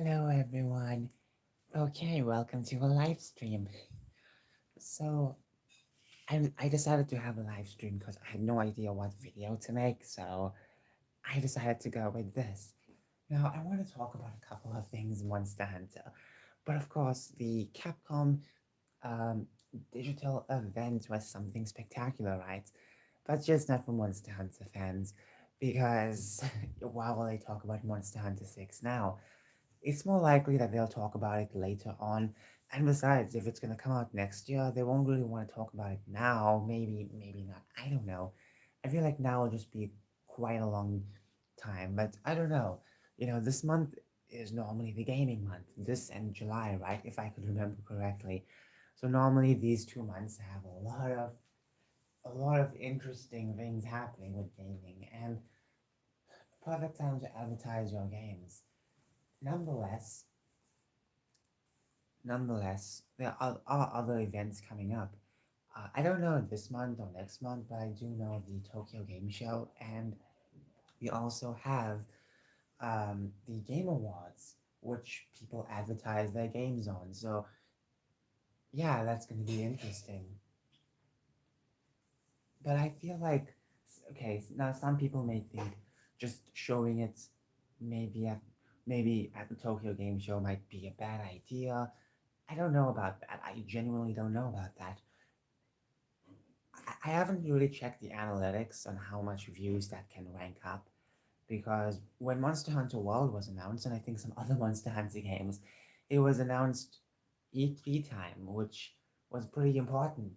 Hello everyone. Okay, welcome to a live stream. So I decided to have a live stream because I had no idea what video to make, so I decided to go with this. Now I want to talk about a couple of things in Monster Hunter, but of course the Capcom um, digital event was something spectacular, right? But just not for Monster Hunter fans, because why will they talk about Monster Hunter 6 now? It's more likely that they'll talk about it later on. And besides, if it's gonna come out next year, they won't really want to talk about it now. Maybe not. I don't know. I feel like now will just be quite a long time, but I don't know. This month is normally the gaming month. This and July, right? If I could remember correctly. So normally these 2 months have a lot of interesting things happening with gaming and perfect time to advertise your games. Nonetheless, Nonetheless, there are other events coming up. I don't know this month or next month, but I do know the Tokyo Game Show, and we also have the Game Awards, which people advertise their games on. So, yeah, that's going to be interesting. But I feel like, okay, now some people may think just showing it maybe at maybe at the Tokyo Game Show might be a bad idea. I don't know about that. I genuinely don't know about that. I haven't really checked the analytics on how much views that can rank up because when Monster Hunter World was announced, and I think some other Monster Hunter games, it was announced E3 time, which was pretty important,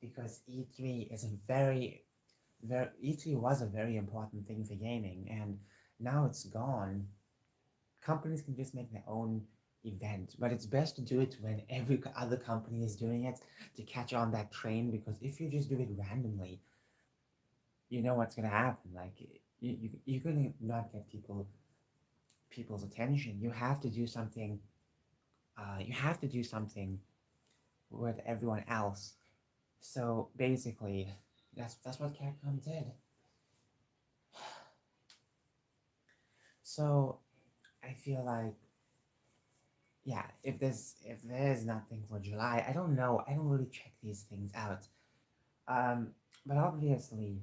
because E3 is a E3 was a very important thing for gaming, and now it's gone. Companies can just make their own event, but it's best to do it when every other company is doing it to catch on that train. Because if you just do it randomly, you know what's gonna happen. Like you're gonna not get people's attention. You have to do something. You have to do something with everyone else. So basically, that's what Capcom did. So I feel like yeah, if there's nothing for July, I don't know. I don't really check these things out. Um, but obviously,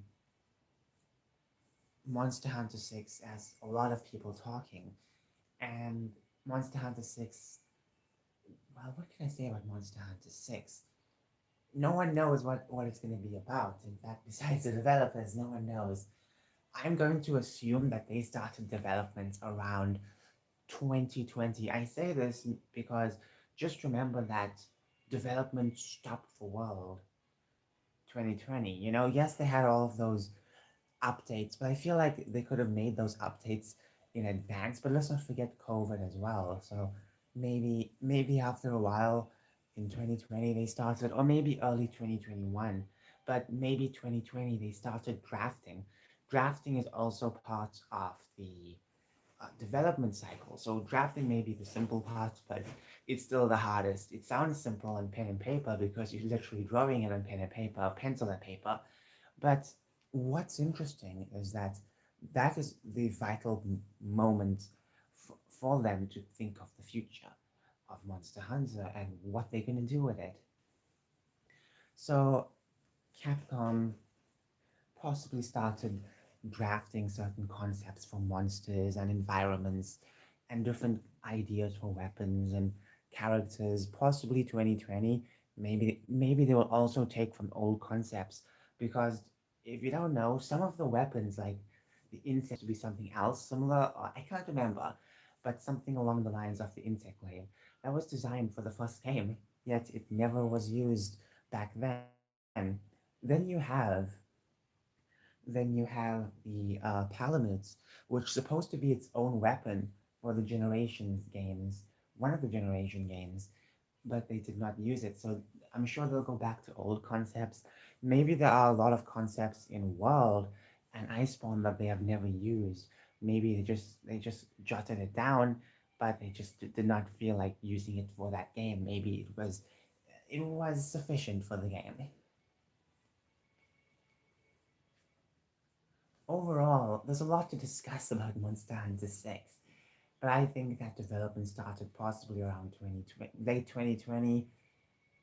Monster Hunter 6 has a lot of people talking, and Monster Hunter 6. Well, what can I say about Monster Hunter 6? No one knows what it's going to be about. In fact, besides the developers, no one knows. I'm going to assume that they started development around 2020. I say this because just remember that development stopped for World 2020. Yes, they had all of those updates, but I feel like they could have made those updates in advance. But let's not forget COVID as well. So maybe after a while in 2020 they started, or maybe early 2021, but maybe 2020 they started drafting. Drafting is also part of the development cycle. So drafting may be the simple part, but it's still the hardest. It sounds simple on pen and paper because you're literally drawing it on pen and paper, pencil and paper. But what's interesting is that that is the vital moment for them to think of the future of Monster Hunter and what they're going to do with it. So Capcom possibly started drafting certain concepts for monsters and environments and different ideas for weapons and characters, possibly 2020. Maybe they will also take from old concepts because if you don't know, some of the weapons like the insect to be something else similar, or I can't remember, but something along the lines of the insect layer that was designed for the first game, yet it never was used back then. Then you have the Palamutes, which is supposed to be its own weapon for the Generations games, one of the Generation games, but they did not use it. So I'm sure they'll go back to old concepts. Maybe there are a lot of concepts in World and Iceborne that they have never used. Maybe they just jotted it down, but they just did not feel like using it for that game. Maybe it was sufficient for the game. Overall, there's a lot to discuss about Monster Hunter 6. but I think that development started possibly around 2020, late 2020,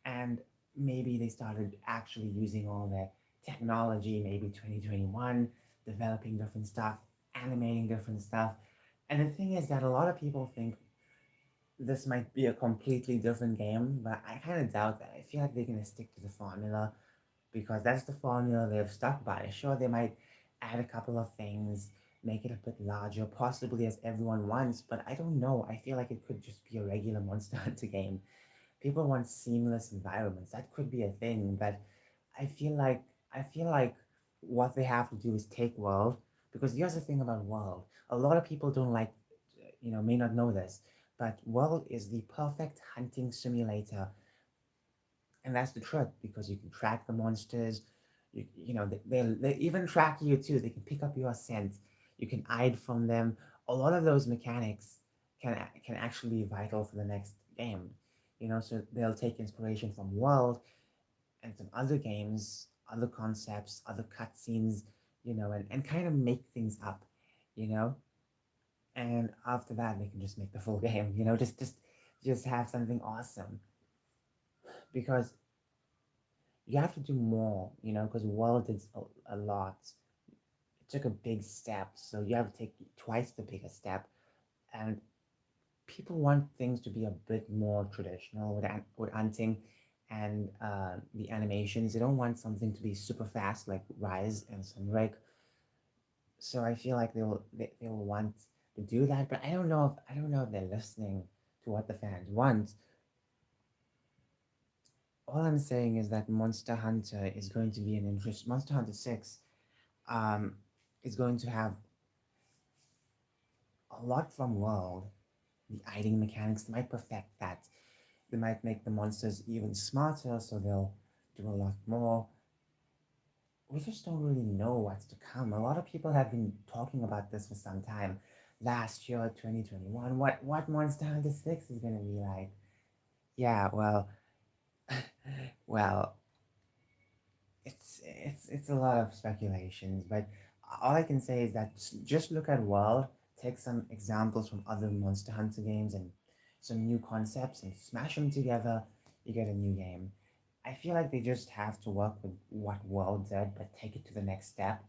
and maybe they started actually using all their technology, maybe 2021, developing different stuff, animating different stuff. And the thing is that a lot of people think this might be a completely different game, but I kind of doubt that. I feel like they're going to stick to the formula because that's the formula they've stuck by. Sure, they might add a couple of things, make it a bit larger, possibly as everyone wants, but I don't know. I feel like it could just be a regular Monster Hunter game. People want seamless environments. That could be a thing, but I feel like what they have to do is take World, because here's the thing about World. A lot of people don't like, may not know this, but World is the perfect hunting simulator, and that's the truth because you can track the monsters. They even track you too. They can pick up your scent. You can hide from them. A lot of those mechanics can actually be vital for the next game. So they'll take inspiration from World and some other games, other concepts, other cutscenes, and kind of make things up, you know. And after that, they can just make the full game. Just have something awesome because you have to do more, because World did a lot. It took a big step, so you have to take twice the bigger step. And people want things to be a bit more traditional with hunting and the animations. They don't want something to be super fast like Rise and Sunbreak. So I feel like they will want to do that, but I don't know if they're listening to what the fans want. All I'm saying is that Monster Hunter is going to be an interest. Monster Hunter 6 um, is going to have a lot from World. The hiding mechanics, they might perfect that. They might make the monsters even smarter, so they'll do a lot more. We just don't really know what's to come. A lot of people have been talking about this for some time. Last year, 2021, what Monster Hunter 6 is gonna be like. Yeah, well, it's a lot of speculations, but all I can say is that just look at World, take some examples from other Monster Hunter games and some new concepts and smash them together, you get a new game. I feel like they just have to work with what World did, but take it to the next step,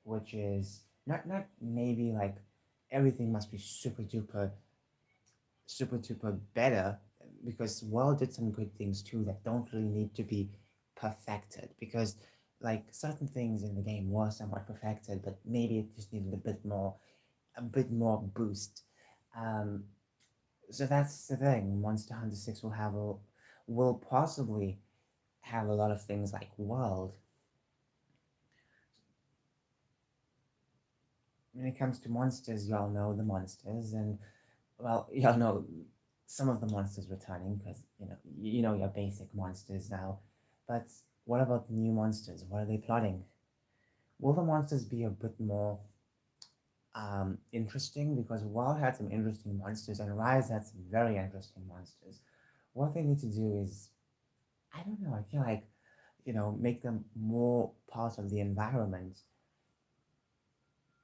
which is not maybe like everything must be super duper better, because World did some good things too that don't really need to be perfected, because like certain things in the game were somewhat perfected, but maybe it just needed a bit more boost. um so that's the thing. Monster Hunter 6 will possibly have a lot of things like World. When it comes to monsters, y'all know the monsters, and well, y'all know some of the monsters returning because you know your basic monsters now. But what about the new monsters? What are they plotting? Will the monsters be a bit more interesting? Because WoW had some interesting monsters and Rise had some very interesting monsters. What they need to do is, I don't know. I feel like make them more part of the environment.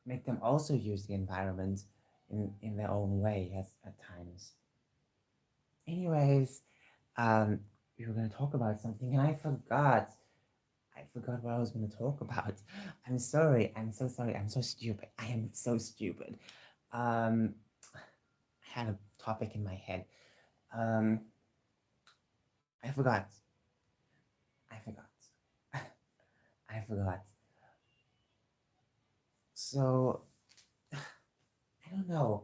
Make them also use the environment in their own way at times. Anyways, um, we were going to talk about something and I forgot. I forgot what I was going to talk about. I'm sorry. I'm so sorry. I'm so stupid. I am so stupid. Um, I had a topic in my head. Um, I forgot. I forgot. I forgot. So, I don't know.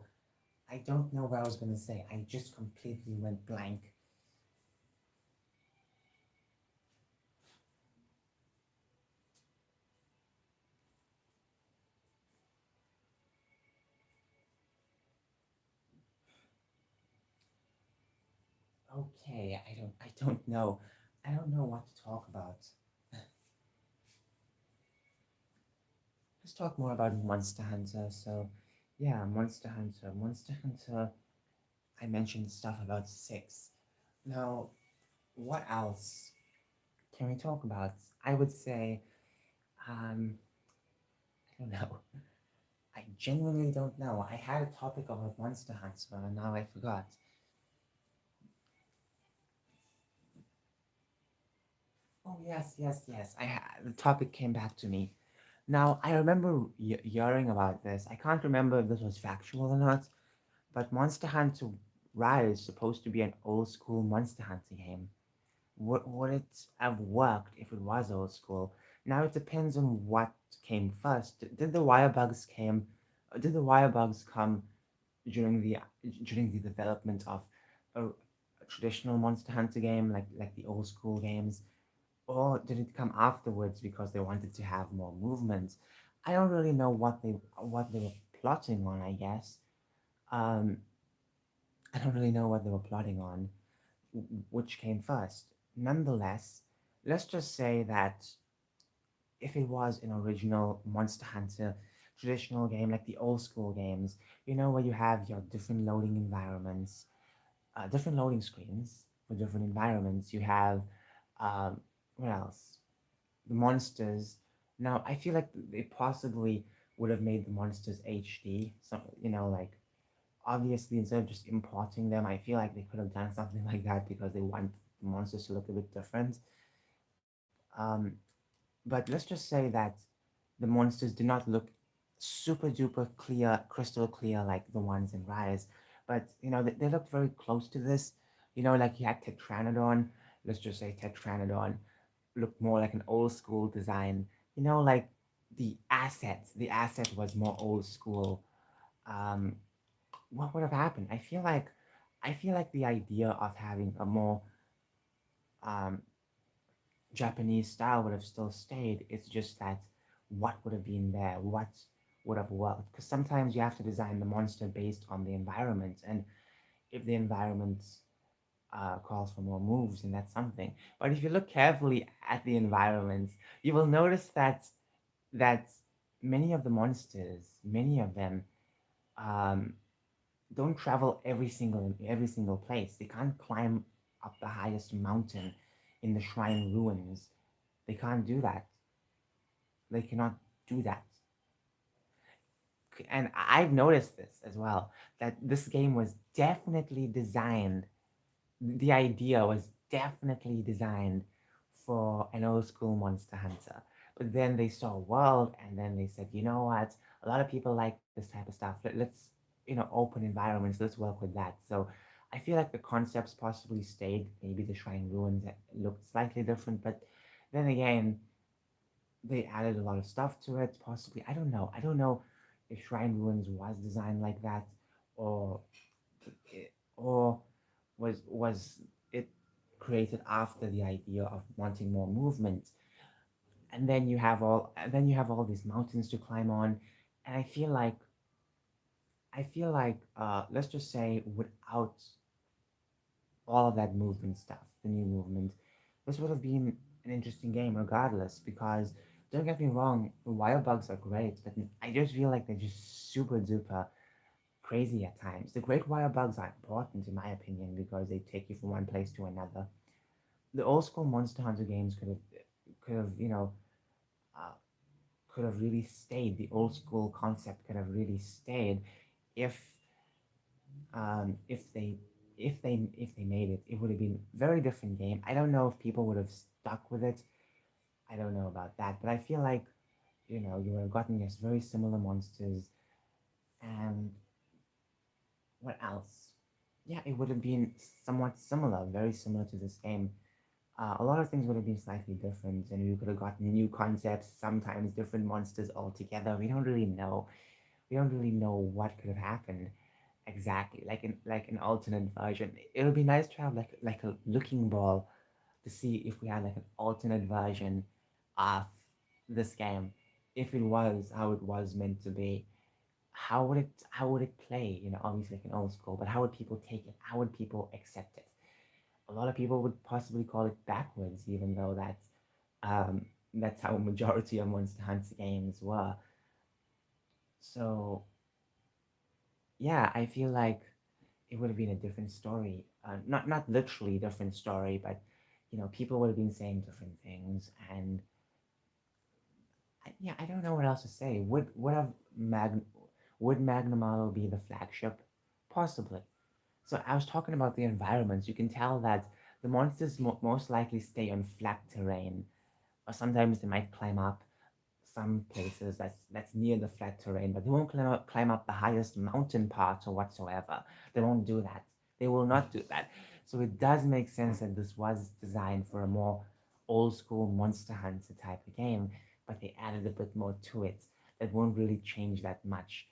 I don't know what I was going to say. I just completely went blank. Okay, I don't know. I don't know what to talk about. Let's talk more about Monster Hunter. So, yeah, Monster Hunter. Monster Hunter, I mentioned stuff about 6. Now, what else can we talk about? I would say, I don't know. I genuinely don't know. I had a topic about Monster Hunter and now I forgot. Oh yes, yes, yes. The topic came back to me. Now I remember hearing about this. I can't remember if this was factual or not, but Monster Hunter Rise is supposed to be an old school Monster Hunter game. Would it have worked if it was old school? Now it depends on what came first. Did the wire bugs come during the during the development of a traditional Monster Hunter game like the old school games, or did it come afterwards because they wanted to have more movement? I don't really know what they were plotting on. I guess um, I don't really know what they were plotting on, which came first. Nonetheless, let's just say that if it was an original Monster Hunter traditional game like the old school games, where you have your different loading environments, different loading screens for different environments. You have what else? The monsters. Now, I feel like they possibly would have made the monsters HD. So, like obviously instead of just importing them, I feel like they could have done something like that because they want the monsters to look a bit different. Um, but let's just say that the monsters do not look super duper clear, crystal clear like the ones in Rise, but they look very close to this. Like you had Tetranodon. Let's just say Tetranodon looked more like an old school design. Like the asset was more old school. Um, what would have happened? I feel like the idea of having a more um, Japanese style would have still stayed. It's just that what would have been there, what would have worked. Because sometimes you have to design the monster based on the environment, and if the environment calls for more moves, and that's something. But if you look carefully at the environments, you will notice that many of the monsters, many of them, um, don't travel every single place. They can't climb up the highest mountain in the shrine ruins. They can't do that. They cannot do that. And I've noticed this as well, that this game was definitely designed, the idea was definitely designed for an old school Monster Hunter. But then they saw a world and then they said, you know what? A lot of people like this type of stuff. Let's, open environments. Let's work with that. So I feel like the concepts possibly stayed. Maybe the Shrine Ruins looked slightly different, but then again, they added a lot of stuff to it. Possibly, I don't know. I don't know if Shrine Ruins was designed like that, or or was it created after the idea of wanting more movement. And then you have all these mountains to climb on, and I feel like let's just say without all of that movement stuff, the new movement, this would have been an interesting game regardless. Because don't get me wrong, the wire bugs are great, but I just feel like they're just super duper crazy at times. The great wire bugs are important in my opinion because they take you from one place to another. The old school Monster Hunter games could have uh, could have really stayed. The old school concept could have really stayed if um, if they if they made it. It would have been a very different game. I don't know if people would have stuck with it. I don't know about that, but I feel like you would have gotten yes very similar monsters. And what else? Yeah, it would have been somewhat similar, very similar to this game. A lot of things would have been slightly different, and we could have gotten new concepts, sometimes different monsters altogether. We don't really know what could have happened exactly, like an alternate version. It would be nice to have like a looking ball to see if we had like an alternate version of this game, if it was how it was meant to be. How would it play? Obviously like an old school, but how would people take it? How would people accept it? A lot of people would possibly call it backwards, even though that's how a majority of Monster Hunter games were. So yeah, I feel like it would have been a different story. Not literally different story, but people would have been saying different things, and yeah, I don't know what else to say. Would have Mag? Would Magna Model be the flagship? Possibly. So I was talking about the environments. You can tell that the monsters most likely stay on flat terrain, or sometimes they might climb up some places that's near the flat terrain, but they won't climb up the highest mountain parts or whatsoever. They won't do that. They will not do that. So it does make sense that this was designed for a more old school Monster Hunter type of game, but they added a bit more to it that won't really change that much.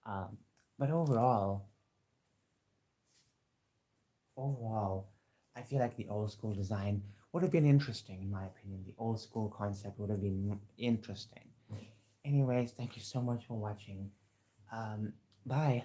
Um, but overall, I feel like the old school design would have been interesting, in my opinion. The old school concept would have been interesting. Anyways, thank you so much for watching. Bye.